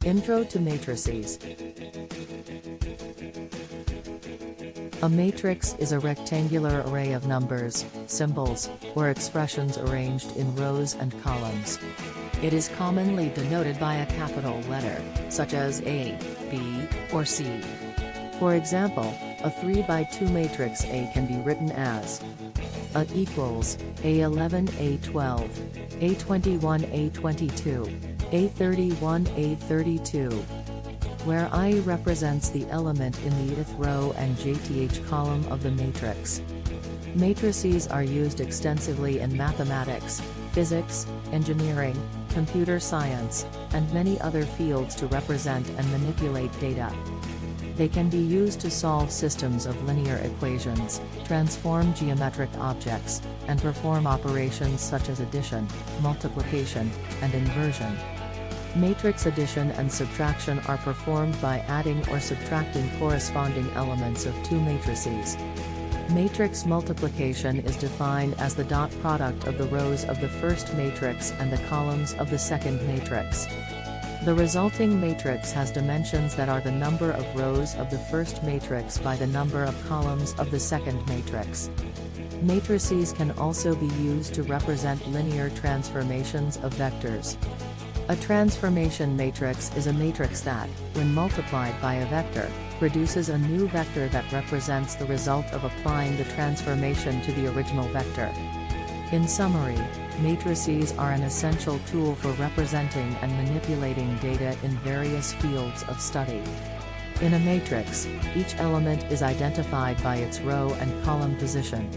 Intro to matrices. A matrix is a rectangular array of numbers, symbols, or expressions arranged in rows and columns. It is commonly denoted by a capital letter, such as A, B, or C. For example, a 3x2 matrix A can be written as A equals A11 A12, A21 A22, A31 A32, where I represents the element in the ith row and jth column of the matrix. Matrices are used extensively in mathematics, physics, engineering, computer science, and many other fields to represent and manipulate data. They can be used to solve systems of linear equations, transform geometric objects, and perform operations such as addition, multiplication, and inversion. Matrix addition and subtraction are performed by adding or subtracting corresponding elements of two matrices. Matrix multiplication is defined as the dot product of the rows of the first matrix and the columns of the second matrix. The resulting matrix has dimensions that are the number of rows of the first matrix by the number of columns of the second matrix. Matrices can also be used to represent linear transformations of vectors. A transformation matrix is a matrix that, when multiplied by a vector, produces a new vector that represents the result of applying the transformation to the original vector. In summary, matrices are an essential tool for representing and manipulating data in various fields of study. In a matrix, each element is identified by its row and column position.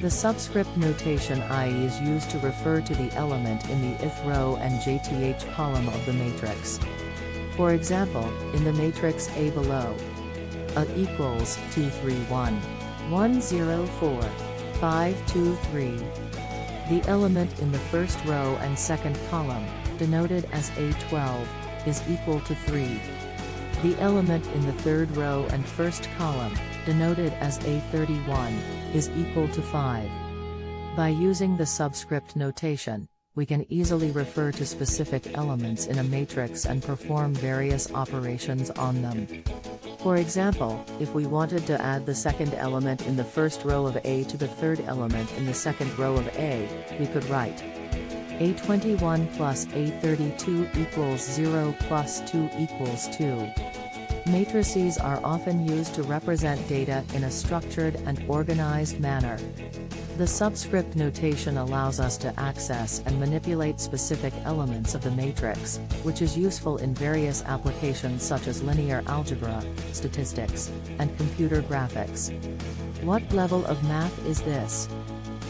The subscript notation I is used to refer to the element in the ith row and jth column of the matrix. For example, in the matrix A below, A equals 231, 104, 523. The element in the first row and second column, denoted as A12, is equal to 3. The element in the third row and first column, denoted as A31, is equal to 5. By using the subscript notation, we can easily refer to specific elements in a matrix and perform various operations on them. For example, if we wanted to add the second element in the first row of A to the third element in the second row of A, we could write A21 plus A32 equals 0 plus 2 equals 2. Matrices are often used to represent data in a structured and organized manner. The subscript notation allows us to access and manipulate specific elements of the matrix, which is useful in various applications such as linear algebra, statistics, and computer graphics. What level of math is this?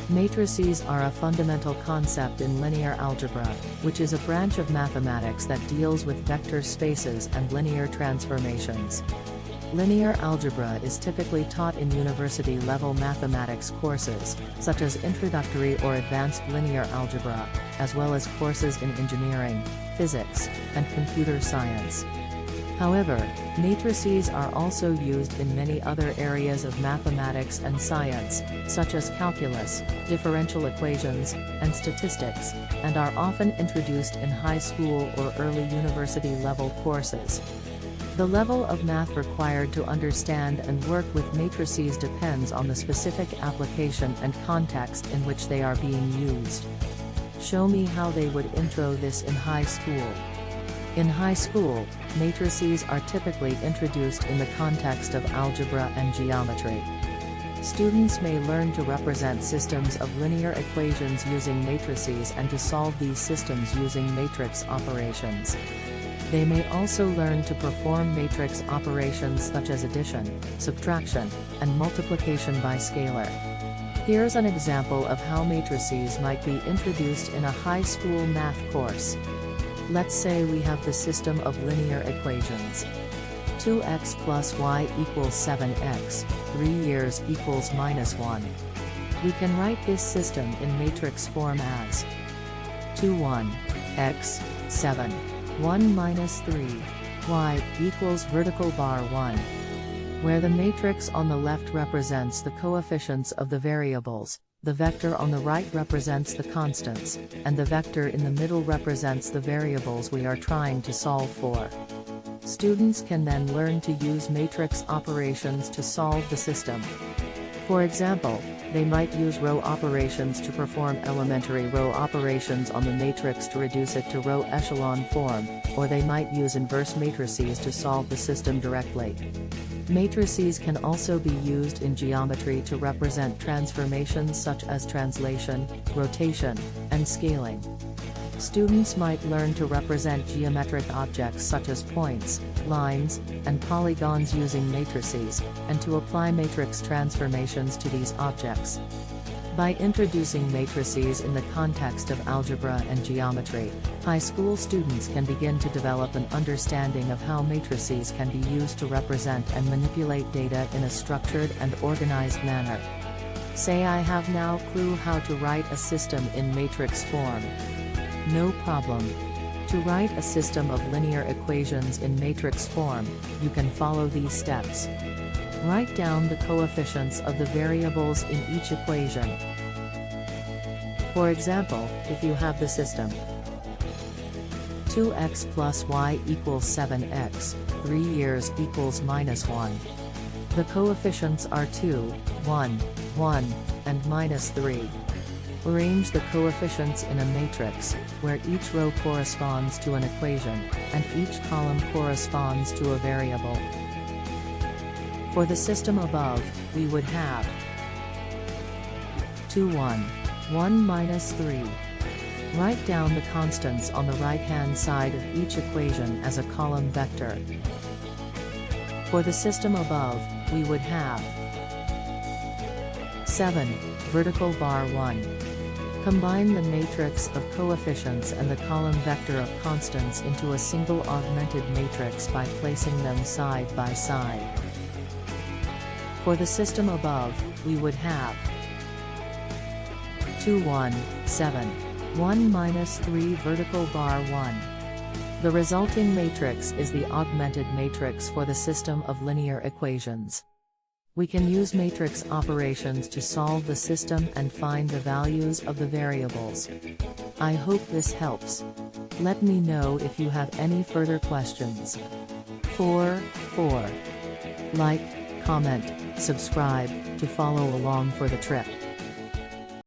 Matrices are a fundamental concept in linear algebra, which is a branch of mathematics that deals with vector spaces and linear transformations. Linear algebra is typically taught in university-level mathematics courses, such as introductory or advanced linear algebra, as well as courses in engineering, physics, and computer science. However, matrices are also used in many other areas of mathematics and science, such as calculus, differential equations, and statistics, and are often introduced in high school or early university-level courses. The level of math required to understand and work with matrices depends on the specific application and context in which they are being used. Show me how they would intro this in high school. In high school, matrices are typically introduced in the context of algebra and geometry. Students may learn to represent systems of linear equations using matrices and to solve these systems using matrix operations. They may also learn to perform matrix operations such as addition, subtraction, and multiplication by scalar. Here's an example of how matrices might be introduced in a high school math course. Let's say we have the system of linear equations. 2x plus y equals 7x, 3 years equals -1. We can write this system in matrix form as 2 1, x, 7, 1 minus 3, y equals vertical bar 1. Where the matrix on the left represents the coefficients of the variables, The vector on the right represents the constants, and the vector in the middle represents the variables we are trying to solve for. Students can then learn to use matrix operations to solve the system. For example, they might use row operations to perform elementary row operations on the matrix to reduce it to row echelon form, or they might use inverse matrices to solve the system directly. Matrices can also be used in geometry to represent transformations such as translation, rotation, and scaling. Students might learn to represent geometric objects such as points, lines, and polygons using matrices, and to apply matrix transformations to these objects. By introducing matrices in the context of algebra and geometry, high school students can begin to develop an understanding of how matrices can be used to represent and manipulate data in a structured and organized manner. Say I have now clue how to write a system in matrix form. No problem. To write a system of linear equations in matrix form, you can follow these steps. Write down the coefficients of the variables in each equation. For example, if you have the system 2x plus y equals 7x, 3 years equals -1. The coefficients are 2, 1, 1, and -3. Arrange the coefficients in a matrix, where each row corresponds to an equation, and each column corresponds to a variable. For the system above, we would have 2 1, 1 minus 3. Write down the constants on the right-hand side of each equation as a column vector. For the system above, we would have 7, vertical bar 1. Combine the matrix of coefficients and the column vector of constants into a single augmented matrix by placing them side by side. For the system above, we would have 2 1, 7, 1 minus 3 vertical bar 1. The resulting matrix is the augmented matrix for the system of linear equations. We can use matrix operations to solve the system and find the values of the variables. I hope this helps. Let me know if you have any further questions. 4. Like, comment, subscribe, to follow along for the trip.